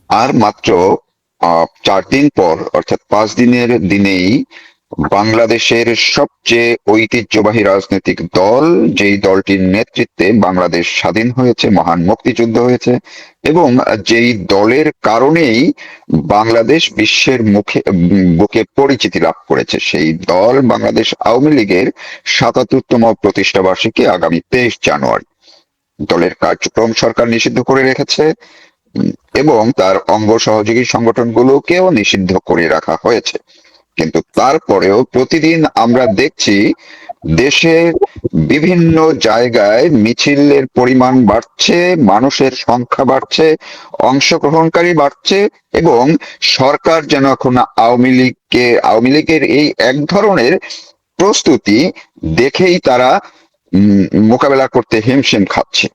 আর মাত্র 4 দিন পর, অর্থাৎ 5 দিনের দিনেই বাংলাদেশের সবচেয়ে ঐতিহ্যবাহী রাজনৈতিক দল, যেই দলটির নেতৃত্বে বাংলাদেশ স্বাধীন হয়েছে, মহান মুক্তিযুদ্ধ হয়েছে, এবং যেই দলের কারণেই বাংলাদেশ বিশ্বের বুকে পরিচিতি লাভ করেছে, সেই দল বাংলাদেশ আওয়ামী লীগের 77তম প্রতিষ্ঠা বার্ষিকী আগামী 23 জানুয়ারি। দলের কার্যক্রম সরকার নিষিদ্ধ করে রেখেছে, এবং তার অঙ্গ সহযোগী সংগঠনগুলোকেও নিষিদ্ধ করে রাখা হয়েছে। কিন্তু তারপরেও প্রতিদিন আমরা দেখছি দেশের বিভিন্ন জায়গায় মিছিলের পরিমাণ বাড়ছে, মানুষের সংখ্যা বাড়ছে, অংশগ্রহণকারী বাড়ছে, এবং সরকার যেন এখন আওয়ামী লীগের এই এক ধরনের প্রস্তুতি দেখেই তারা মোকাবেলা করতে হিমশিম খাচ্ছে।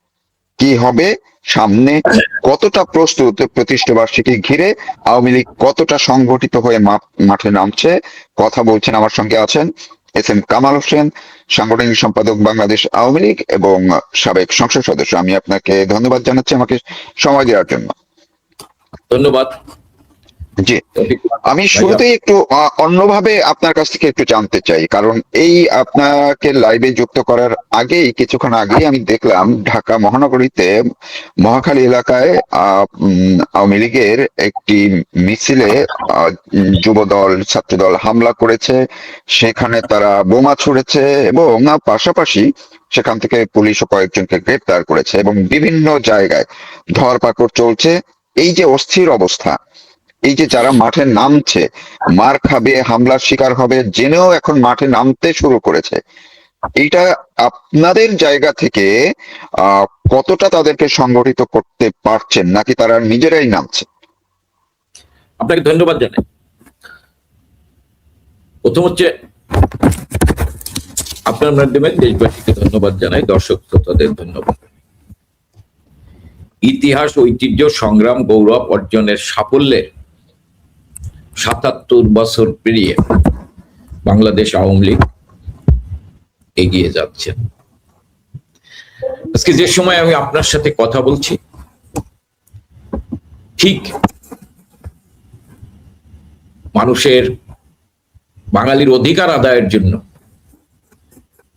কি হবে সামনে, কতটা প্রস্তুত প্রতিষ্ঠা বার্ষিকী ঘিরে আওয়ামী লীগ কতটা সংগঠিত হয়ে মাঠে নামছে, কথা বলছেন, আমার সঙ্গে আছেন এস এম কামাল হোসেন, সাংগঠনিক সম্পাদক বাংলাদেশ আওয়ামী লীগ এবং সাবেক সংসদ সদস্য। আমি আপনাকে ধন্যবাদ জানাচ্ছি আমাকে সময় দেওয়ার জন্য। ধন্যবাদ। জি, আমি শুরুতেই একটু অন্যভাবে আপনার কাছ থেকে একটু জানতে চাই, কারণ এই আপনাকে লাইভে যুক্ত করার আগেই, কিছুক্ষণ আগেই আমি দেখলাম ঢাকা মহানগরীতে মহাখালী এলাকায় আওয়ামী লীগের একটি মিছিলে যুবদল ছাত্রদল হামলা করেছে। সেখানে তারা বোমা ছুড়েছে এবং পাশাপাশি সেখান থেকে পুলিশও কয়েকজনকে গ্রেপ্তার করেছে, এবং বিভিন্ন জায়গায় ধরপাকড় চলছে। এই যে অস্থির অবস্থা, এই যে যারা মাঠে নামছে, মার খাবে, হামলার শিকার হবে জেনেও এখন মাঠে নামতে শুরু করেছে, এইটা আপনাদের জায়গা থেকে কতটা তাদেরকে সংগঠিত করতে পারছেন, নাকি তারা নিজেরাই নামছে? আপনাকে ধন্যবাদ জানাই। প্রথম হচ্ছে আপনার মাধ্যমে দেশবাসীকে ধন্যবাদ জানাই, দর্শক শ্রোতাদের ধন্যবাদ। ইতিহাস, ঐতিহ্য, সংগ্রাম, গৌরব অর্জনের সাফল্যের ৭৭ বছর পেরিয়ে বাংলাদেশ আওয়ামী লীগ এগিয়ে যাচ্ছে। আজকে যে সময় আমি আপনার সাথে কথা বলছি, ঠিক মানুষের, বাঙালির অধিকার আদায়ের জন্য,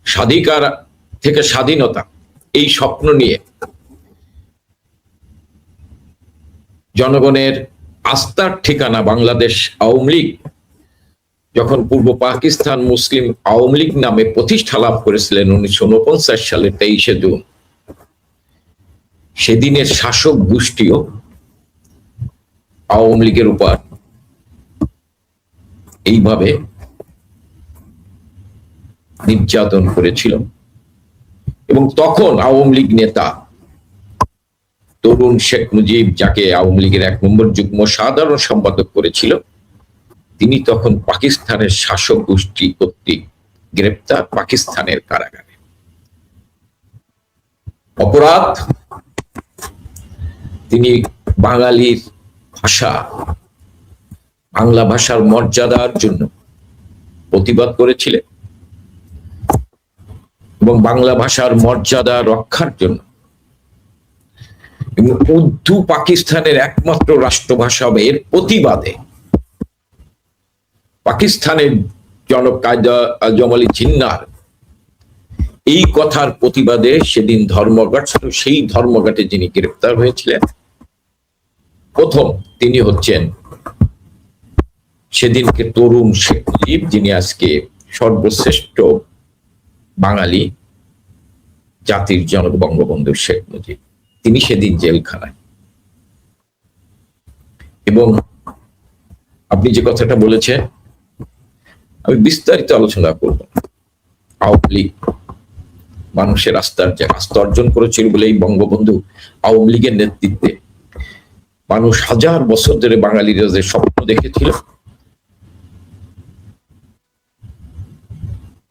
স্বাধিকার থেকে স্বাধীনতা, এই স্বপ্ন নিয়ে জনগণের আস্থার ঠিকানা বাংলাদেশ আওয়ামী লীগ যখন পূর্ব পাকিস্তান মুসলিম আওয়ামী লীগ নামে প্রতিষ্ঠা লাভ করেছিলেন 1949 সালের 23শে জুন, সেদিনের শাসক গোষ্ঠীও আওয়ামী লীগের উপর এইভাবে নির্যাতন করেছিল। এবং তখন আওয়ামী লীগ নেতা তরুণ শেখ মুজিব, যাকে আওয়ামী লীগের 1 নম্বর যুগ্ম সাধারণ সম্পাদক করেছিল, তিনি তখন পাকিস্তানের শাসক গোষ্ঠী কর্তৃক গ্রেপ্তার, পাকিস্তানের কারাগারে। অপরাধ, তিনি বাঙালির ভাষা, বাংলা ভাষার মর্যাদার জন্য প্রতিবাদ করেছিলেন এবং বাংলা ভাষার মর্যাদা রক্ষার জন্য এবং উর্দু পাকিস্তানের একমাত্র রাষ্ট্রভাষা হবে, এর প্রতিবাদে পাকিস্তানের জনক কায়দা আজম আলী জিন্নাহর এই কথার প্রতিবাদে সেদিন ধর্মঘট ছিল। সেই ধর্মঘটে যিনি গ্রেপ্তার হয়েছিলেন প্রথম, তিনি হচ্ছেন সেদিনকে তরুণ শেখ মুজিব, যিনি আজকে সর্বশ্রেষ্ঠ বাঙালি, জাতির জনক বঙ্গবন্ধু শেখ মুজিব। তিনি সেদিন জেলখানায়। এবং আপনি যে কথাটা বলেছেন, আমি বিস্তারিত আলোচনা করব। আওয়ামী লীগ মানুষের আস্থা অর্জন করেছিল বলেই বঙ্গবন্ধু আওয়ামী লীগের নেতৃত্বে মানুষ হাজার বছর ধরে বাঙালিরা যে স্বপ্ন দেখেছিল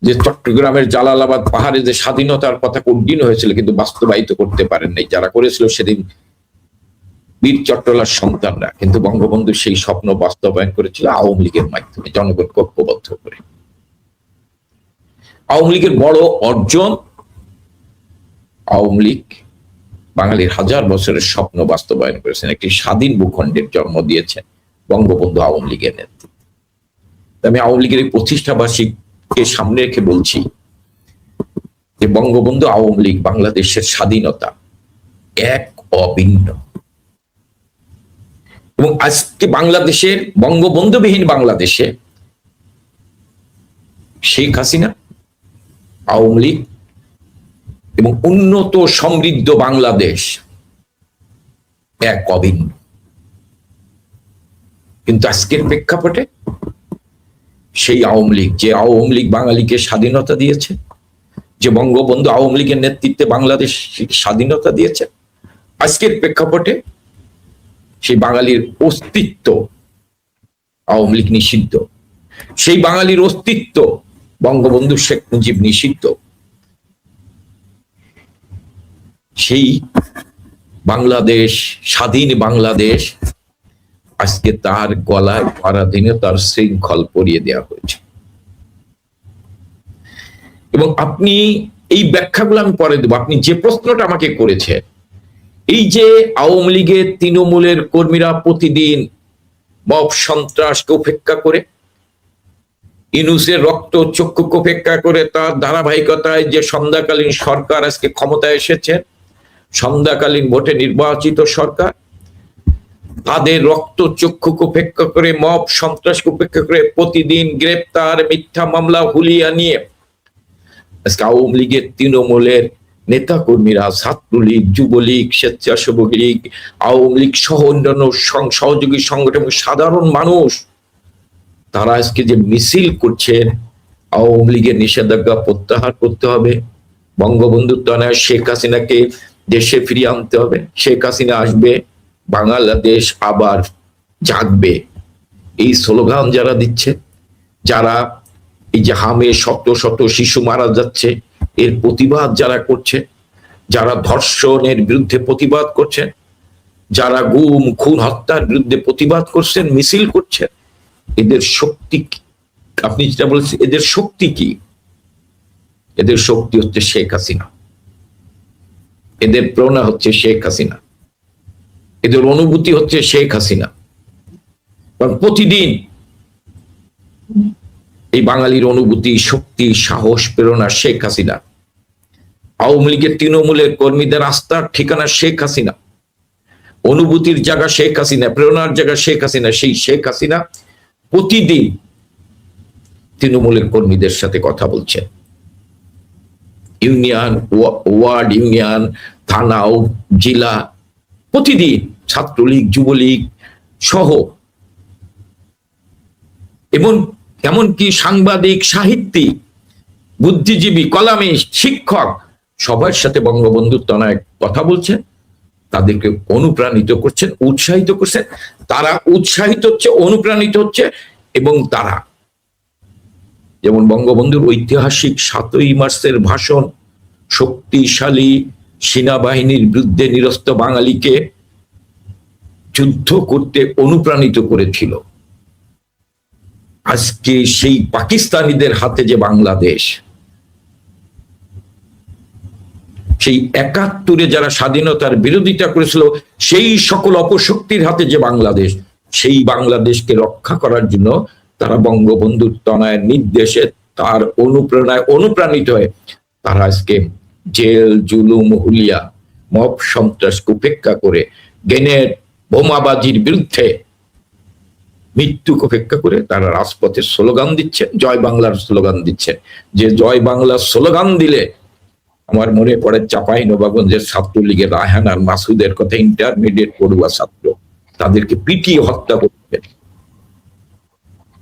যে চট্টগ্রামের জালালাবাদ পাহাড়ে যে স্বাধীনতার কথা উড্ডীন হয়েছিল, কিন্তু বাস্তবায়িত করতে পারেন নাই যারা করেছিল সেদিন বীর চট্টলার সন্তানরা, কিন্তু বঙ্গবন্ধু সেই স্বপ্ন বাস্তবায়ন করেছিল আওয়ামী লীগের মাধ্যমে, জনগণকে ঐক্যবদ্ধ করে। আওয়ামী লীগের বড় অর্জন, আওয়ামী লীগ বাঙালির হাজার বছরের স্বপ্ন বাস্তবায়ন করেছেন, একটি স্বাধীন ভূখণ্ডের জন্ম দিয়েছেন বঙ্গবন্ধু আওয়ামী লীগের নেতৃত্বে। আমি আওয়ামী লীগের এই প্রতিষ্ঠা বার্ষিকীকে সামনে রেখে বলছি যে বঙ্গবন্ধু আওয়ামী লীগ বাংলাদেশের স্বাধীনতা এক অভিন্ন, এবং আজকে বাংলাদেশের বঙ্গবন্ধুবিহীন বাংলাদেশে শেখ হাসিনা, আওয়ামী লীগ এবং উন্নত সমৃদ্ধ বাংলাদেশ এক অভিন্ন। কিন্তু আজকের প্রেক্ষাপটে সেই আওয়ামী লীগ, যে আওয়ামী লীগ বাঙালিকে স্বাধীনতা দিয়েছে, যে বঙ্গবন্ধু আওয়ামী লীগের নেতৃত্বে বাংলাদেশ স্বাধীনতা দিয়েছে, আজকের প্রেক্ষাপটে সেই বাঙালির অস্তিত্ব আওয়ামী লীগ নিষিদ্ধ, সেই বাঙালির অস্তিত্ব বঙ্গবন্ধু শেখ মুজিব নিষিদ্ধ। সেই বাংলাদেশ, স্বাধীন বাংলাদেশ, আজকে তার গলায় পরাধীনতার শৃঙ্খল পরিয়ে দেওয়া হয়েছে। এবং আপনি এই ব্যাখ্যাগুলো আমি পরে দেবো। আপনি যে প্রশ্নটা আমাকে করেছেন, এই যে আওয়ামী লীগের তৃণমূলের কর্মীরা প্রতিদিন মব সন্ত্রাসকে উপেক্ষা করে, ইউনূসের রক্ত চক্ষুকে উপেক্ষা করে, তার ধারাবাহিকতায় যে সন্ধ্যাকালীন সরকার আজকে ক্ষমতায় এসেছে, সন্ধ্যাকালীন ভোটে নির্বাচিত সরকার, তাদের রক্ত চক্ষুকে উপেক্ষা করে, মব সন্ত্রাসকে উপেক্ষা করে প্রতিদিন গ্রেপ্তার, মিথ্যা মামলা, হুলিয়া নিয়ে আজকে আওয়ামী লীগের তৃণমূলের নেতা কর্মীরা, ছাত্রলীগ, যুবলীগ, স্বেচ্ছাসেবক লীগ, আওয়ামী লীগ সহ অন্যান্য সহযোগী সংগঠন, সাধারণ মানুষ, তারা আজকে যে মিছিল করছেন, আওয়ামী লীগের নিষেধাজ্ঞা প্রত্যাহার করতে হবে, বঙ্গবন্ধুর তনয়া শেখ হাসিনাকে দেশে ফিরিয়ে আনতে হবে, শেখ হাসিনা আসবে, বাংলাদেশ আবার জাগবে, এই স্লোগান যারা দিচ্ছে, যারা এই যে হামে শত শত শিশু মারা যাচ্ছে এর প্রতিবাদ যারা করছে, যারা ধর্ষণের বিরুদ্ধে প্রতিবাদ করছেন, যারা গুম খুন হত্যার বিরুদ্ধে প্রতিবাদ করছেন, মিছিল করছেন, এদের শক্তি, আপনি যেটা বলছেন, এদের শক্তি কি? এদের শক্তি হচ্ছে শেখ হাসিনা, এদের প্রেরণা হচ্ছে শেখ হাসিনা, এদের অনুভূতি হচ্ছে শেখ হাসিনা। প্রতিদিন এই বাঙালির অনুভূতি, শক্তি, সাহস, প্রেরণা শেখ হাসিনা। আওয়ামী লীগের তৃণমূলের কর্মীদের আস্থার ঠিকানা শেখ হাসিনা, অনুভূতির জায়গা শেখ হাসিনা, প্রেরণার জায়গা শেখ হাসিনা। সেই শেখ হাসিনা প্রতিদিন তৃণমূলের কর্মীদের সাথে কথা বলছেন, ইউনিয়ন, ওয়ার্ড, ইউনিয়ন, থানা, জেলা, প্রতিদিন ছাত্রলীগ, যুবলীগ সহ, এবং এমনকি সাংবাদিক, সাহিত্যিক, বুদ্ধিজীবী, কলামিস্ট, শিক্ষক সবার সাথে বঙ্গবন্ধুর তনয় কথা বলছেন, তাদেরকে অনুপ্রাণিত করছেন, উৎসাহিত করছেন। তারা উৎসাহিত হচ্ছে, অনুপ্রাণিত হচ্ছে, এবং তারা যেমন বঙ্গবন্ধুর ঐতিহাসিক 7ই মার্চের ভাষণ শক্তিশালী সেনাবাহিনীর বিরুদ্ধে নিরস্ত বাঙালিকে যুদ্ধ করতে অনুপ্রাণিত করেছিল, আজকে সেই পাকিস্তানিদের হাতে যে বাংলাদেশ, সেই 71-এ যারা স্বাধীনতার বিরোধিতা করেছিল, সেই সকল অপশক্তির হাতে যে বাংলাদেশ, সেই বাংলাদেশকে রক্ষা করার জন্য তারা বঙ্গবন্ধুর তনয়ের নির্দেশে, তার অনুপ্রেরণায় অনুপ্রাণিত হয়ে তারা আজকে জেল, জুলুম, হুলিয়া, মব সন্ত্রাসকে উপেক্ষা করে, গ্রেনেড, বোমাবাজির বিরুদ্ধে মৃত্যুকে উপেক্ষা করে তারা রাজপথে স্লোগান দিচ্ছে, জয় বাংলার স্লোগান দিচ্ছে। যে জয় বাংলার স্লোগান দিলে আমার মনে পড়ে চাঁপাইনবাবগঞ্জের ছাত্রলীগের রায়হান আর মাসুদের কথা, ইন্টারমিডিয়েট পড়ুয়া ছাত্র, তাদেরকে পিটিয়ে হত্যা করতেন।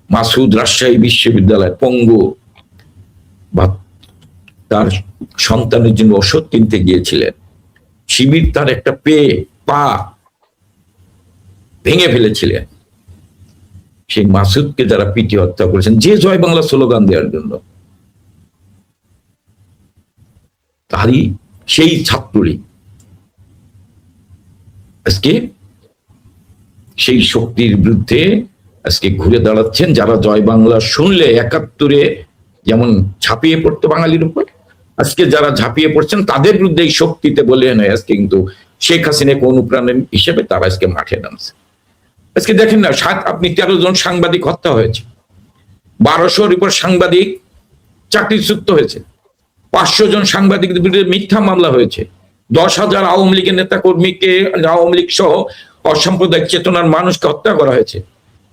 মাসুদ রাজশাহী বিশ্ববিদ্যালয় পঙ্গু, তার সন্তানের জন্য ওষুধ কিনতে গিয়েছিলেন, শিবির তার একটা পা ভেঙে ফেলেছিলেন। সেই মাসুদকে যারা পিটিয়ে হত্যা করেছেন, যে জয় বাংলা স্লোগান দেওয়ার জন্য, তারই সেই ছাত্রলীগ আজকে সেই শক্তির বিরুদ্ধে আজকে ঘুরে দাঁড়াচ্ছেন। যারা জয় বাংলা শুনলে 71-এ যেমন ঝাঁপিয়ে পড়তো বাঙালির উপর, আজকে যারা ঝাঁপিয়ে পড়ছেন তাদের বিরুদ্ধে এই শক্তিতে বলে নয়, আজকে কিন্তু শেখ হাসিনাকে অনুপ্রাণন হিসেবে তারা আজকে মাঠে নামছে। আজকে দেখেন না, আপনি 13 জন সাংবাদিক হত্যা হয়েছে, 1200-র উপর সাংবাদিক চাকরিচ্যুত হয়েছে, 500 জন সাংবাদিকদের বিরুদ্ধে মিথ্যা মামলা হয়েছে, 10,000 আওয়ামী লীগের নেতা কর্মীকে, আওয়ামী লীগ সহ অসাম্প্রদায়িক চেতনার মানুষকে হত্যা করা হয়েছে,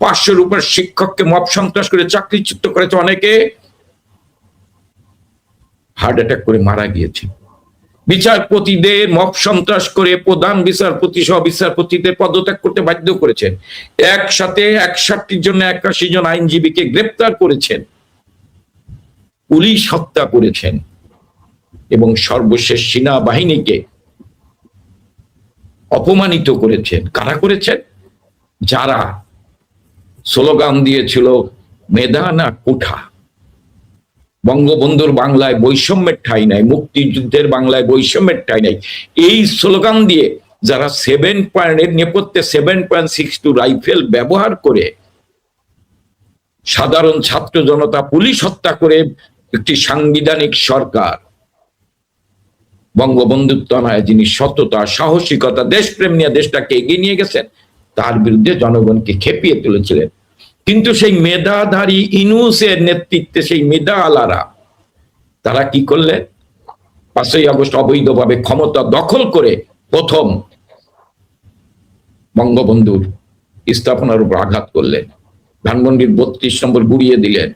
500-র উপর শিক্ষককে মব সন্ত্রাস করে চাকরিচ্যুত করেছে, অনেকে হার্ট অ্যাটাক করে মারা গিয়েছে। বিচারপতিদের মব সন্ত্রাস করে প্রধান বিচারপতি সহ বিচারপতিদের পদত্যাগ করতে বাধ্য করেছেন। একসাথে 61 জন 81 জন আইনজীবীকে গ্রেপ্তার করেছেন, পুলিশ হত্যা করেছেন, এবং সর্বশেষ সেনাবাহিনীকে অপমানিত করেছেন। কারা করেছেন? যারা স্লোগান দিয়েছিল মেধা না কুঠা, বঙ্গবন্ধুর বাংলায় বৈষম্যের ঠাঁই নাই, মুক্তিযুদ্ধের বাংলায় বৈষম্যের ঠাঁই নাই, এই স্লোগান দিয়ে যারা 7 পয়েন্টের নেপথ্যে 7.62 রাইফেল ব্যবহার করে সাধারণ ছাত্র জনতা পুলিশ হত্যা করে একটি সাংবিধানিক সরকার, বঙ্গবন্ধুর তনয় যিনি সততা, সাহসিকতা, দেশপ্রেম নিয়ে দেশটাকে এগিয়ে নিয়ে গেছেন, তার বিরুদ্ধে জনগণকে খেপিয়ে তুলেছিলেন। কিন্তু সেই মেধাধারী ইনুসের নেতৃত্বে সেই মেধা আলারা তারা কি করলেন? 5ই আগস্ট অবৈধভাবে ক্ষমতা দখল করে প্রথম বঙ্গবন্ধুর স্থাপনার উপর আঘাত করলেন, ধানমন্ডির 32 নম্বর গুড়িয়ে দিলেন,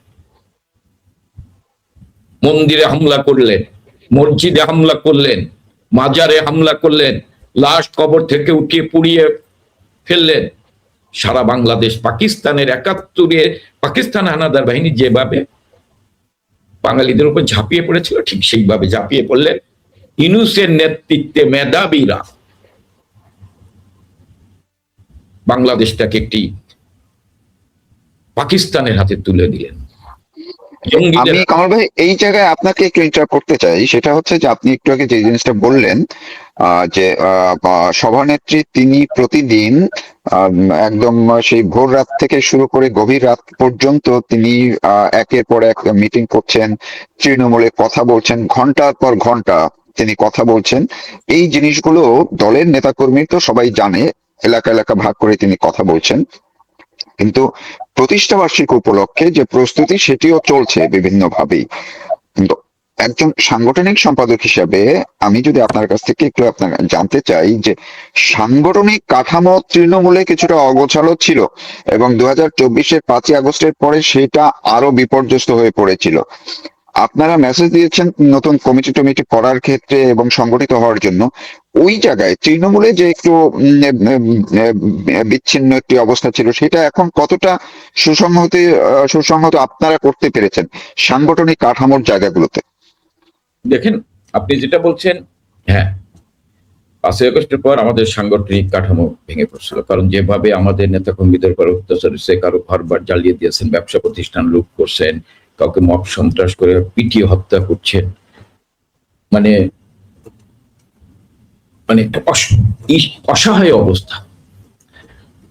মন্দিরে হামলা করলেন, মসজিদে হামলা করলেন, মাজারে হামলা করলেন, লাশ কবর থেকে উঠিয়ে পুড়িয়ে ফেললেন। সারা বাংলাদেশ পাকিস্তানের 71-এ পাকিস্তান হানাদার বাহিনী যেভাবে বাঙালিদের উপর ঝাঁপিয়ে পড়েছিল, ঠিক সেইভাবে ঝাঁপিয়ে পড়লেন ইউনূসের নেতৃত্বে মেধাবীরা। বাংলাদেশটাকে একটি পাকিস্তানের হাতে তুলে দিলেন। আমি কামাল ভাই এই জায়গায় আপনাকে একটু ইন্টারাপ্ট করতে চাই, সেটা হচ্ছে যে আপনি একটু আগে যে জিনিসটা বললেন যে সভানেত্রী তিনি প্রতিদিন একদম সেই ভোর রাত থেকে শুরু করে গভীর রাত পর্যন্ত তিনি একের পর এক মিটিং করছেন, তৃণমূলে কথা বলছেন, ঘন্টার পর ঘন্টা তিনি কথা বলছেন। এই জিনিসগুলো দলের নেতাকর্মী তো সবাই জানে, এলাকা এলাকা ভাগ করে তিনি কথা বলছেন, কিন্তু প্রতিষ্ঠা বার্ষিকী উপলক্ষে যে প্রস্তুতি সেটিও চলছে বিভিন্ন ভাবেই। কিন্তু একজন সাংগঠনিক সম্পাদক হিসাবে আমি যদি আপনার কাছ থেকে একটু আপনার জানতে চাই যে সাংগঠনিক কাঠামো তৃণমূলে কিছুটা অগোছালো ছিল এবং 2024-এর 5ই আগস্টের পরে সেটা আরো বিপর্যস্ত হয়ে পড়েছিল। আপনারা মেসেজ দিয়েছেন নতুন কমিটি টমিটি করার ক্ষেত্রে এবং সংগঠিত হওয়ার জন্য। ওই জায়গায় তৃণমূলে যে একটু বিচ্ছিন্ন একটি অবস্থা ছিল, সেটা এখন কতটা সুসংহত আপনারা করতে পেরেছেন সাংগঠনিক কাঠামোর জায়গাগুলোতে? দেখেন, আপনি যেটা বলছেন, হ্যাঁ, 5ই আগস্টের পর আমাদের সাংগঠনিক কাঠামো ভেঙে পড়ছিল, কারণ যেভাবে আমাদের নেতা কর্মীদের উপর অত্যাচার হচ্ছে, কারো ঘরবাড়ি জ্বালিয়ে দিয়েছেন, ব্যবসা প্রতিষ্ঠান লুট করছেন, কাউকে মব সন্ত্রাস করে পিটিয়ে হত্যা করছেন, মানে মানে একটা অসহায় অবস্থা।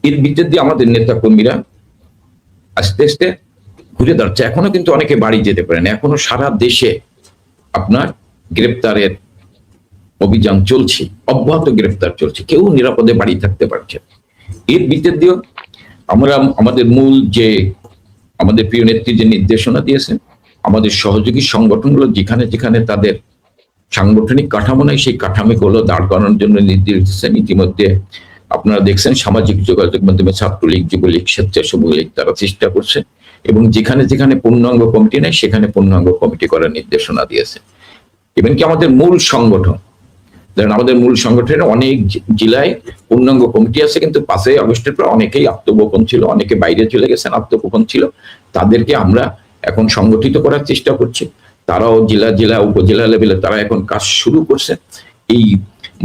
এর ভিতর দিয়ে আমাদের নেতা কর্মীরা আস্তে আস্তে ঘুরে দাঁড়াচ্ছে। এখনো কিন্তু অনেকে বাড়ি যেতে পারেন, এখনো সারা দেশে আপনার গ্রেপ্তারের অভিযান চলছে, অব্যাহত গ্রেপ্তার চলছে, কেউ নিরাপদে বাড়ি থাকতে পারছে। এর ভিতর দিয়েও আমরা আমাদের মূল যে আমাদের প্রিয় নেত্রী যে নির্দেশনা দিয়েছেন, আমাদের সহযোগী সংগঠনগুলো যেখানে যেখানে তাদের সাংগঠনিক কাঠামো নাই, সেই কাঠামোগুলো দাঁড় করানোর জন্য নির্দেশ দিচ্ছেন। ইতিমধ্যে আপনারা দেখছেন সামাজিক যোগাযোগ মাধ্যমে ছাত্রলীগ, যুবলীগ, স্বেচ্ছাসেবক লীগ তারা চেষ্টা করছে, এবং যেখানে যেখানে পূর্ণাঙ্গ কমিটি নেই সেখানে পূর্ণাঙ্গ কমিটি করার নির্দেশনা দিয়েছে। এবং কি আমাদের মূল সংগঠন, ধরেন আমাদের মূল সংগঠনের অনেক জেলায় পূর্ণাঙ্গ কমিটি আছে, কিন্তু 5ই আগস্টের পর অনেকেই আত্মগোপন ছিল, অনেকে বাইরে চলে গেছেন, আত্মগোপন ছিল, তাদেরকে আমরা এখন সংগঠিত করার চেষ্টা করছি। তারাও জেলা জেলা উপজেলা লেভেলে তারা এখন কাজ শুরু করছে। এই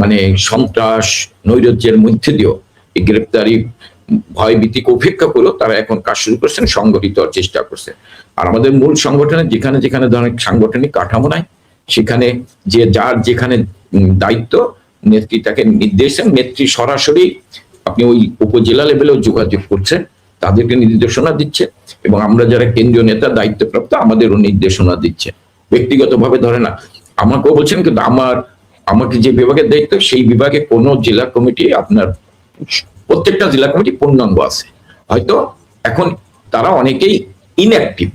মানে সন্ত্রাস নৈরাজ্যের মধ্যে দিয়েও এই গ্রেপ্তারি ভয় ভীতিকে উপেক্ষা করেও তারা এখন কাজ শুরু করছেন, সংগঠিত হওয়ার চেষ্টা করছে। আর আমাদের মূল সংগঠনে যেখানে যেখানে ধরনের সাংগঠনিক কাঠামো নাই, সেখানে যে যার যেখানে দায়িত্ব নেত্রী তাকে নির্দেশ দেন, নেত্রী সরাসরি আপনি ওই উপজেলা লেভেলেও যোগাযোগ করছেন, তাদেরকে নির্দেশনা দিচ্ছে, এবং আমরা যারা কেন্দ্রীয় নেতা দায়িত্বপ্রাপ্ত আমাদেরও নির্দেশনা দিচ্ছে। ব্যক্তিগতভাবে ধরে না আমাকেও বলছেন, কিন্তু আমাকে যে বিভাগের দায়িত্ব, সেই বিভাগে কোনো জেলা কমিটি, আপনার প্রত্যেকটা জেলা কমিটি পূর্ণাঙ্গ আছে। হয়তো এখন তারা অনেকেই ইনঅ্যাক্টিভ,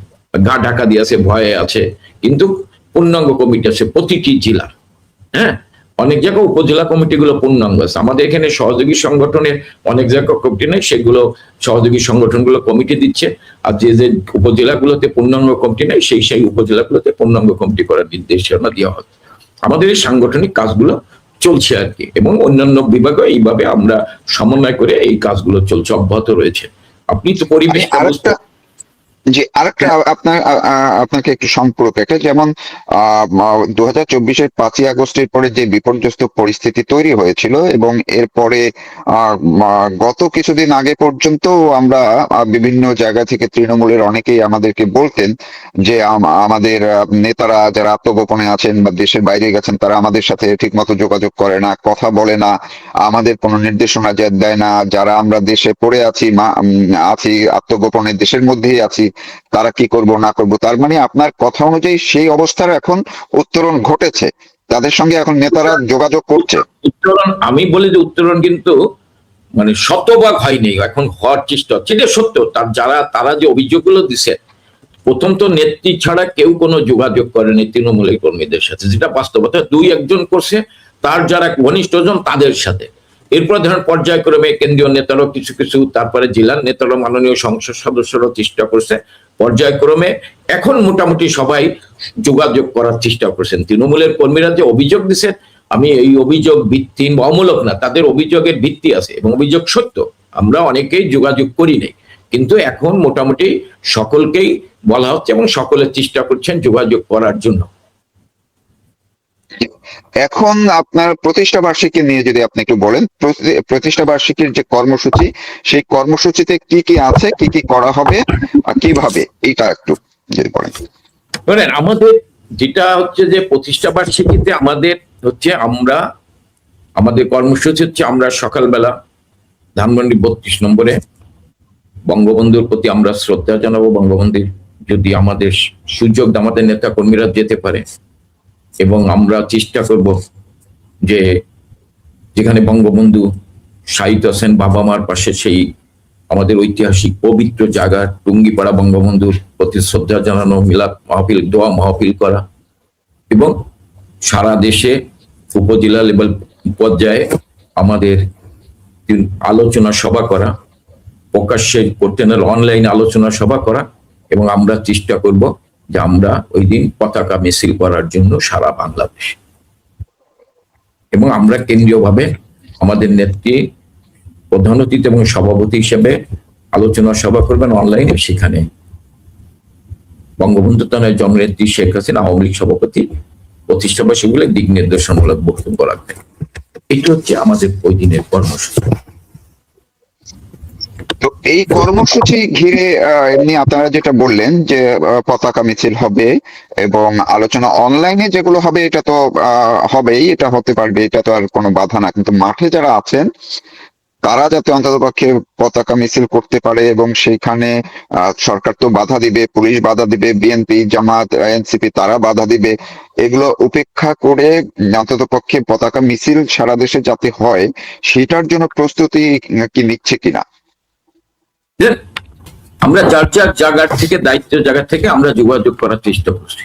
গা ঢাকা দিয়ে আছে, ভয়ে আছে, কিন্তু পূর্ণাঙ্গ কমিটি আছে প্রতিটি জেলা। হ্যাঁ, অনেক জায়গায় উপজেলা কমিটিগুলো পূর্ণাঙ্গ আছে। আমাদের এখানে সহযোগী সংগঠনের অনেক জায়গায় কমিটি নেই, সেগুলো সহযোগী সংগঠনগুলো কমিটি দিচ্ছে। আর যে যে উপজেলাগুলোতে পূর্ণাঙ্গ কমিটি নেই, সেই উপজেলাগুলোতে পূর্ণাঙ্গ কমিটি করার নির্দেশনা দেওয়া হয়। আমাদের এই সাংগঠনিক কাজগুলো চলছে আর কি, এবং অন্যান্য বিভাগে এইভাবে আমরা সমন্বয় করে এই কাজগুলো চলছে, অব্যাহত রয়েছে। আপনি তো পরিবেশটা বুঝতে, যে আরেকটা আপনাকে একটু সম্পর্ক একটা, যেমন 2024-এর 5ই আগস্টের পরে যে বিপর্যস্ত পরিস্থিতি তৈরি হয়েছিল, এবং এরপরে গত কিছুদিন আগে পর্যন্ত আমরা বিভিন্ন জায়গা থেকে তৃণমূলের অনেকেই আমাদেরকে বলতেন যে আমাদের নেতারা যারা আত্মগোপনে আছেন বা দেশের বাইরে গেছেন, তারা আমাদের সাথে ঠিকমতো যোগাযোগ করে না, কথা বলে না, আমাদের কোনো নির্দেশনা দেয় না। যারা আমরা দেশে পড়ে আছি আছি আত্মগোপনে, দেশের মধ্যেই আছি, তারা কি করব না করব। তার মানে আপনার কথা অনুযায়ী সেই অবস্থার এখন উত্তরণ ঘটেছে, তাদের সঙ্গে এখন নেতারা যোগাযোগ করছে। উত্তরণ, আমি বলি যে উত্তরণ কিন্তু মানে শতভাগ হয়নি, এখন হওয়ার চেষ্টা হচ্ছে, এটা সত্য। তারা যে অভিযোগগুলো দিছে, প্রথম তো নেত্রী ছাড়া কেউ কোনো যোগাযোগ করেনি তৃণমূলের কর্মীদের সাথে, যেটা বাস্তবতা। 2-1 জন করছে, তার যারা ঘনিষ্ঠজন তাদের সাথে। এরপর ধরেন পর্যায়ক্রমে কেন্দ্রীয় নেতারাও কিছু কিছু, তারপরে জেলার নেতারাও, মাননীয় সংসদ সদস্যরাও চেষ্টা করছে পর্যায়ক্রমে। এখন মোটামুটি সবাই যোগাযোগ করার চেষ্টা করছেন। তৃণমূলের কর্মীরা যে অভিযোগ দিচ্ছেন, আমি এই অভিযোগ ভিত্তিহীন বা অমূলক না, তাদের অভিযোগের ভিত্তি আছে এবং অভিযোগ সত্য। আমরা অনেকেই যোগাযোগ করি নাই, কিন্তু এখন মোটামুটি সকলকেই বলা হচ্ছে এবং সকলে চেষ্টা করছেন যোগাযোগ করার জন্য। এখন আপনার প্রতিষ্ঠা বার্ষিকী নিয়ে যদি আপনি একটু বলেন, প্রতিষ্ঠা বার্ষিকীর যে কর্মসূচি, সেই কর্মসূচিতে কি কি আছে, কি কি করা হবে আর কিভাবে, এটা একটু যদি বলেন। ধরেন আমাদের যেটা হচ্ছে যে প্রতিষ্ঠা বার্ষিকীতে আমাদের হচ্ছে, আমাদের কর্মসূচি হচ্ছে, আমরা সকালবেলা ধানমন্ডি 32 নম্বরে বঙ্গবন্ধুর প্রতি আমরা শ্রদ্ধা জানাবো। বঙ্গবন্ধুর যদি আমাদের সুযোগ, আমাদের নেতা কর্মীরা যেতে পারে, এবং আমরা চেষ্টা করব যে যেখানে বঙ্গবন্ধু শায়িত আছেন বাবা মার পাশে, সেই আমাদের ঐতিহাসিক পবিত্র জায়গা টুঙ্গিপাড়া বঙ্গবন্ধুর প্রতি শ্রদ্ধা জানানো, মিলাদ মাহফিল, দোয়া মাহফিল করা, এবং সারা দেশে উপজেলা লেভেল পর্যায়ে আমাদের আলোচনা সভা করা, প্রকাশ্যে করতে না অনলাইন আলোচনা সভা করা, এবং আমরা চেষ্টা করব যে আমরা ওই দিন পতাকা মিছিল করার জন্য সারা বাংলাদেশ, এবং আমরা কেন্দ্রীয়ভাবে আমাদের নেত্রী প্রধান অতিথি এবং সভাপতি হিসেবে আলোচনা সভা করবেন অনলাইনে। সেখানে বঙ্গবন্ধু তার জননেত্রী শেখ হাসিনা, আওয়ামী লীগ সভাপতি, প্রতিষ্ঠা বার্ষিকী দিক নির্দেশনামূলক বক্তব্য রাখবেন। এটা হচ্ছে আমাদের ওই দিনের কর্মসূচি। তো এই কর্মসূচি ঘিরে এমনি আপনারা যেটা বললেন যে পতাকা মিছিল হবে এবং আলোচনা অনলাইনে যেগুলো হবে, এটা তো হবেই, এটা হতে পারবে, এটা তো আর কোনো বাধা না। কিন্তু মাঠে যারা আছেন তারা যাতে অন্ততপক্ষে পতাকা মিছিল করতে পারে, এবং সেইখানে সরকার তো বাধা দিবে, পুলিশ বাধা দিবে, বিএনপি, জামাত, এনসিপি তারা বাধা দিবে, এগুলো উপেক্ষা করে অন্ততপক্ষে পতাকা মিছিল সারা দেশে যাতে হয়, সেটার জন্য প্রস্তুতি কি নিচ্ছে কিনা? আমরা যার যার জায়গার থেকে, দায়িত্বের জায়গা থেকে আমরা যোগাযোগ করার চেষ্টা করছি।